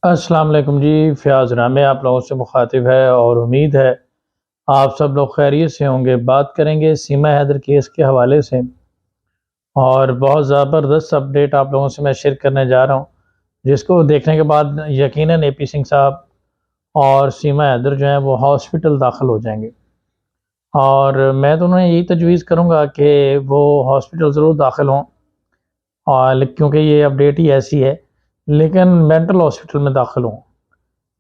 السلام علیکم جی، فیاض رامے آپ لوگوں سے مخاطب ہے اور امید ہے آپ سب لوگ خیریت سے ہوں گے۔ بات کریں گے سیما حیدر کیس کے حوالے سے اور بہت زبردست اپڈیٹ آپ لوگوں سے میں شیئر کرنے جا رہا ہوں، جس کو دیکھنے کے بعد یقیناً اے پی سنگھ صاحب اور سیما حیدر جو ہیں وہ ہاسپٹل داخل ہو جائیں گے، اور میں تو انہیں یہی تجویز کروں گا کہ وہ ہاسپٹل ضرور داخل ہوں، اور کیونکہ یہ اپڈیٹ ہی ایسی ہے، لیکن مینٹل ہاسپٹل میں داخل ہوں،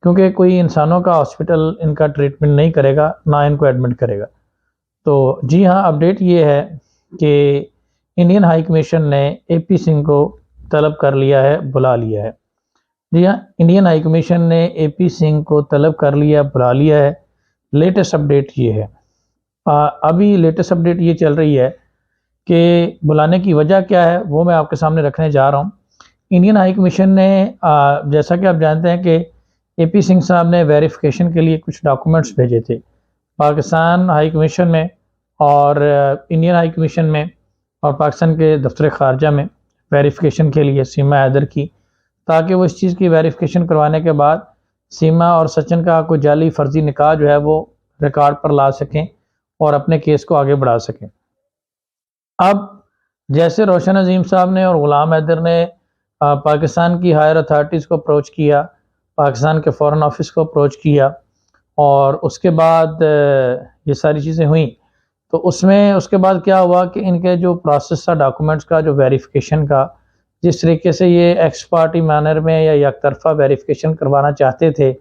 کیونکہ کوئی انسانوں کا ہاسپٹل ان کا ٹریٹمنٹ نہیں کرے گا، نہ ان کو ایڈمٹ کرے گا۔ تو جی ہاں، اپڈیٹ یہ ہے کہ انڈین ہائی کمیشن نے اے پی سنگھ کو طلب کر لیا ہے، بلا لیا ہے۔ جی ہاں، انڈین ہائی کمیشن نے اے پی سنگھ کو طلب کر لیا، بلا لیا ہے۔ لیٹسٹ اپڈیٹ یہ ہے، ابھی لیٹسٹ اپڈیٹ یہ چل رہی ہے کہ بلانے کی وجہ کیا ہے وہ میں آپ کے سامنے رکھنے جا رہا ہوں۔ انڈین ہائی کمیشن نے جیسا کہ آپ جانتے ہیں کہ اے پی سنگھ صاحب نے ویریفیکیشن کے لیے کچھ ڈاکومنٹس بھیجے تھے پاکستان ہائی کمیشن میں اور انڈین ہائی کمیشن میں اور پاکستان کے دفتر خارجہ میں ویریفیکیشن کے لیے سیما حیدر کی، تاکہ وہ اس چیز کی ویریفیکیشن کروانے کے بعد سیما اور سچن کا کوئی جعلی فرضی نکاح جو ہے وہ ریکارڈ پر لا سکیں اور اپنے کیس کو آگے بڑھا سکیں۔ اب جیسے روشن عظیم صاحب نے اور غلام حیدر نے پاکستان کی ہائر اتھارٹیز کو اپروچ کیا، پاکستان کے فورن آفس کو اپروچ کیا، اور اس کے بعد یہ ساری چیزیں ہوئیں، تو اس کے بعد کیا ہوا کہ ان کے جو پروسیس تھا ڈاکومنٹس کا، جو ویریفیکیشن کا، جس طریقے سے یہ ایکس پارٹی مینر میں یا یک طرفہ ویریفیکیشن کروانا چاہتے تھے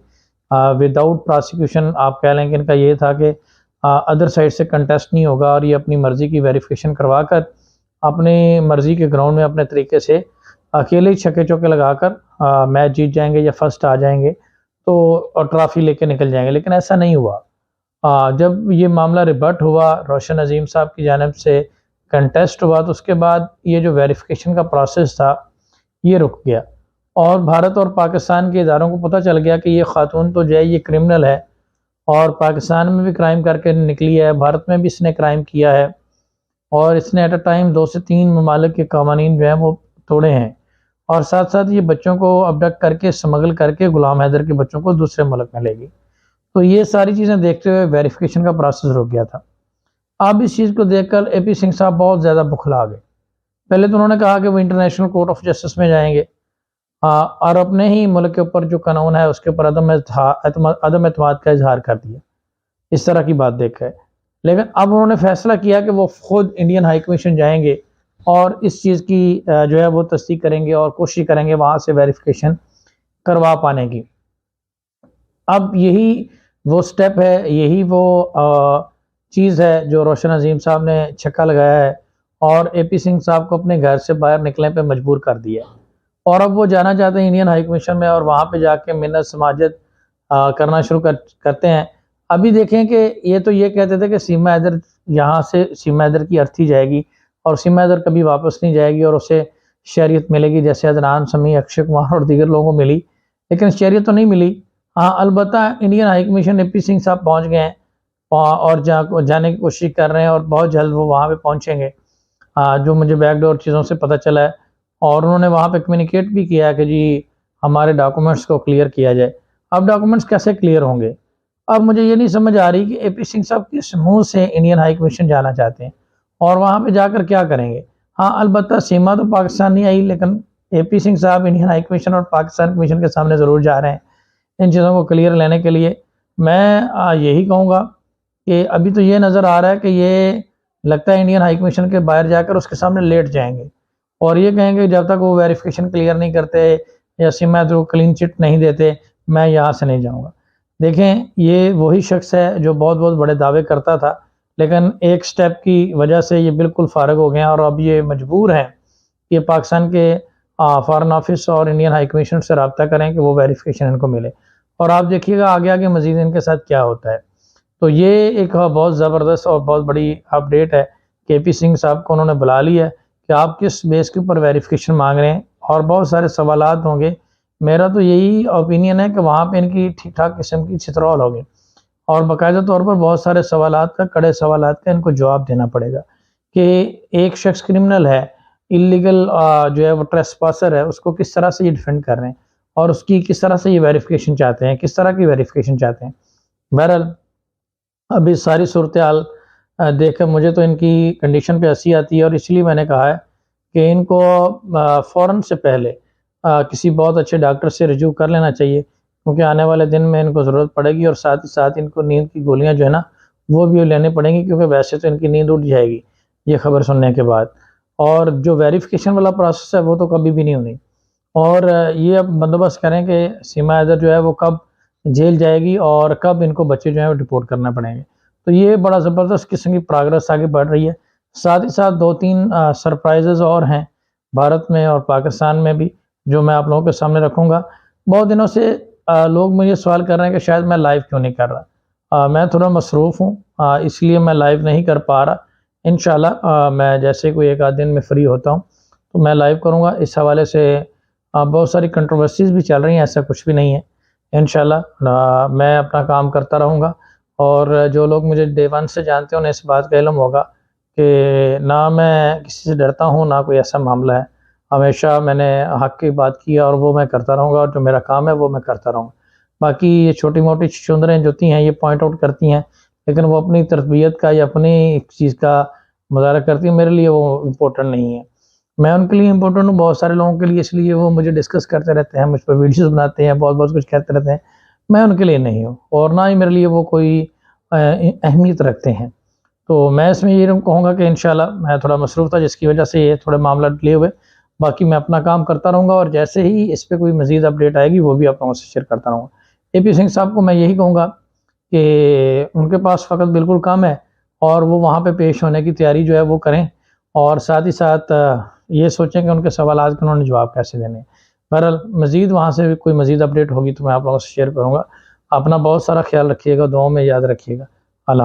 وداؤٹ پراسیکیوشن، آپ کہہ لیں کہ ان کا یہ تھا کہ ادر سائڈ سے کنٹیسٹ نہیں ہوگا اور یہ اپنی مرضی کی ویریفیکیشن کروا کر اپنی مرضی کے گراؤنڈ میں اپنے طریقے سے اکیلے ہی چھکے چوکے لگا کر میچ جیت جائیں گے یا فرسٹ آ جائیں گے تو اور ٹرافی لے کے نکل جائیں گے، لیکن ایسا نہیں ہوا۔ جب یہ معاملہ ریبٹ ہوا، روشن عظیم صاحب کی جانب سے کنٹیسٹ ہوا، تو اس کے بعد یہ جو ویریفیکیشن کا پروسیس تھا یہ رک گیا، اور بھارت اور پاکستان کے اداروں کو پتہ چل گیا کہ یہ خاتون تو جو ہے یہ کرمنل ہے، اور پاکستان میں بھی کرائم کر کے نکلی ہے، بھارت میں بھی اس نے کرائم کیا ہے، اور اس نے ایٹ اے ٹائم 2 سے 3 ممالک کے قوانین جو ہیں وہ توڑے ہیں، اور ساتھ ساتھ یہ بچوں کو ابڈکٹ کر کے سمگل کر کے غلام حیدر کے بچوں کو دوسرے ملک میں لے گئی۔ تو یہ ساری چیزیں دیکھتے ہوئے ویریفیکیشن کا پروسیس رک گیا تھا۔ اب اس چیز کو دیکھ کر اے پی سنگھ صاحب بہت زیادہ بخلا گئے۔ پہلے تو انہوں نے کہا کہ وہ انٹرنیشنل کورٹ آف جسٹس میں جائیں گے، اور اپنے ہی ملک کے اوپر جو قانون ہے اس کے اوپر عدم اعتماد کا اظہار کر دیا، اس طرح کی بات دیکھ ہے۔ لیکن اب انہوں نے فیصلہ کیا کہ وہ خود انڈین ہائی کمیشن جائیں گے اور اس چیز کی جو ہے وہ تصدیق کریں گے اور کوشش کریں گے وہاں سے ویریفیکیشن کروا پانے کی۔ اب یہی وہ سٹیپ ہے، یہی وہ چیز ہے جو روشن عظیم صاحب نے چھکا لگایا ہے اور اے پی سنگھ صاحب کو اپنے گھر سے باہر نکلنے پہ مجبور کر دیا ہے، اور اب وہ جانا چاہتے ہیں انڈین ہائی کمیشن میں اور وہاں پہ جا کے منت سماجت کرنا شروع کرتے ہیں۔ ابھی دیکھیں کہ یہ تو یہ کہتے تھے کہ سیما حیدر یہاں سے سیما حیدر کی ارتھی جائے گی اور سیما حیدر کبھی واپس نہیں جائے گی اور اسے شہریت ملے گی، جیسے عدنان سمیع، اکشے کمار اور دیگر لوگوں کو ملی، لیکن شہریت تو نہیں ملی۔ ہاں البتہ انڈین ہائی کمیشن اے پی سنگھ صاحب پہنچ گئے ہیں اور جانے کی کوشش کر رہے ہیں، اور بہت جلد وہ وہاں پہ پہنچیں گے، جو مجھے بیک ڈور چیزوں سے پتہ چلا ہے، اور انہوں نے وہاں پہ کمیونیکیٹ بھی کیا کہ جی ہمارے ڈاکومنٹس کو کلیئر کیا جائے۔ اب ڈاکومنٹس کیسے کلیئر ہوں گے؟ اب مجھے یہ نہیں سمجھ آ رہی کہ اے پی سنگھ صاحب کس منہ سے انڈین ہائی کمیشن جانا چاہتے ہیں اور وہاں پہ جا کر کیا کریں گے۔ ہاں البتہ سیما تو پاکستان نہیں آئی، لیکن اے پی سنگھ صاحب انڈین ہائی کمیشن اور پاکستان کمیشن کے سامنے ضرور جا رہے ہیں ان چیزوں کو کلیئر لینے کے لیے۔ میں یہی کہوں گا کہ ابھی تو یہ نظر آ رہا ہے کہ یہ لگتا ہے انڈین ہائی کمیشن کے باہر جا کر اس کے سامنے لیٹ جائیں گے اور یہ کہیں گے جب تک وہ ویریفیکیشن کلیئر نہیں کرتے یا سیما حیدر کو کلین چٹ نہیں دیتے میں یہاں سے نہیں جاؤں گا۔ دیکھیں یہ وہی شخص ہے جو بہت بہت بڑے دعوے کرتا تھا، لیکن ایک سٹیپ کی وجہ سے یہ بالکل فارغ ہو گئے ہیں، اور اب یہ مجبور ہیں کہ پاکستان کے فارن آفس اور انڈین ہائی کمیشن سے رابطہ کریں کہ وہ ویریفیکیشن ان کو ملے، اور آپ دیکھیے گا آگے آگے مزید ان کے ساتھ کیا ہوتا ہے۔ تو یہ ایک بہت زبردست اور بہت بڑی اپڈیٹ ہے کہ اے پی سنگھ صاحب کو انہوں نے بلا لیا ہے کہ آپ کس بیس کے اوپر ویریفیکیشن مانگ رہے ہیں، اور بہت سارے سوالات ہوں گے۔ میرا تو یہی اوپینین ہے کہ وہاں پہ ان کی ٹھیک ٹھاک قسم کی چترول ہوگی، اور باقاعدہ طور پر بہت سارے سوالات کا، کڑے سوالات کا ان کو جواب دینا پڑے گا کہ ایک شخص کرمنل ہے، اللیگل جو ہے وہ ٹریس پاسر ہے، اس کو کس طرح سے یہ ڈیفینڈ کر رہے ہیں، اور اس کی کس طرح سے یہ ویریفیکیشن چاہتے ہیں، کس طرح کی ویریفیکیشن چاہتے ہیں۔ بہرحال ابھی ساری صورتحال دیکھ کر مجھے تو ان کی کنڈیشن پہ ہنسی آتی ہے، اور اس لیے میں نے کہا ہے کہ ان کو فوراً سے پہلے کسی بہت اچھے ڈاکٹر سے رجوع کر لینا چاہیے، کیونکہ آنے والے دن میں ان کو ضرورت پڑے گی، اور ساتھ ہی ساتھ ان کو نیند کی گولیاں جو ہے نا وہ بھی لینی پڑیں گی، کیونکہ ویسے تو ان کی نیند اٹھ جائے گی یہ خبر سننے کے بعد، اور جو ویریفیکیشن والا پروسیس ہے وہ تو کبھی بھی نہیں ہونی۔ اور یہ اب بندوبست کریں کہ سیما حیدر جو ہے وہ کب جیل جائے گی اور کب ان کو بچے جو ہیں وہ ڈپورٹ کرنا پڑیں گے۔ تو یہ بڑا زبردست قسم کی پروگرس آگے بڑھ رہی ہے۔ ساتھ ہی ساتھ 2-3 سرپرائزز اور ہیں بھارت میں اور پاکستان میں بھی، جو میں آپ لوگوں کے سامنے رکھوں گا۔ بہت دنوں سے لوگ مجھے سوال کر رہے ہیں کہ شاید میں لائیو کیوں نہیں کر رہا۔ میں تھوڑا مصروف ہوں، اس لیے میں لائیو نہیں کر پا رہا۔ انشاءاللہ میں جیسے کوئی ایک آدھ دن میں فری ہوتا ہوں تو میں لائیو کروں گا۔ اس حوالے سے بہت ساری کنٹروورسیز بھی چل رہی ہیں، ایسا کچھ بھی نہیں ہے۔ انشاءاللہ میں اپنا کام کرتا رہوں گا، اور جو لوگ مجھے ڈے ون سے جانتے ہیں انہیں اس بات کا علم ہوگا کہ نہ میں کسی سے ڈرتا ہوں، نہ کوئی ایسا معاملہ ہے۔ ہمیشہ میں نے حق کی بات کی اور وہ میں کرتا رہوں گا، اور جو میرا کام ہے وہ میں کرتا رہوں گا۔ باقی یہ چھوٹی موٹی چندریں جو ہیں یہ پوائنٹ آؤٹ کرتی ہیں، لیکن وہ اپنی تربیت کا یا اپنی ایک چیز کا مظاہرہ کرتی ہیں، میرے لیے وہ امپورٹنٹ نہیں ہے۔ میں ان کے لیے امپورٹنٹ ہوں، بہت سارے لوگوں کے لیے، اس لیے وہ مجھے ڈسکس کرتے رہتے ہیں، مجھ پہ ویڈیوز بناتے ہیں، بہت بہت کچھ کہتے رہتے ہیں۔ میں ان کے لیے نہیں ہوں، اور نہ ہی میرے لیے وہ کوئی اہمیت رکھتے ہیں۔ تو میں اس میں یہ کہوں گا کہ انشاءاللہ میں تھوڑا مصروف تھا، جس کی وجہ سے یہ تھوڑے معاملہ ڈیلے ہوئے۔ باقی میں اپنا کام کرتا رہوں گا، اور جیسے ہی اس پہ کوئی مزید اپڈیٹ آئے گی وہ بھی آپ لوگوں سے شیئر کرتا رہوں گا۔ اے پی سنگھ صاحب کو میں یہی کہوں گا کہ ان کے پاس فقط بالکل کم ہے، اور وہ وہاں پہ پیش ہونے کی تیاری جو ہے وہ کریں، اور ساتھ ہی ساتھ یہ سوچیں کہ ان کے سوالات کے انہوں نے جواب کیسے دینے ہیں۔ بہرحال مزید وہاں سے کوئی مزید اپڈیٹ ہوگی تو میں آپ لوگوں سے شیئر کروں گا۔ اپنا بہت سارا خیال رکھیے گا، دعاؤں میں یاد رکھیے گا۔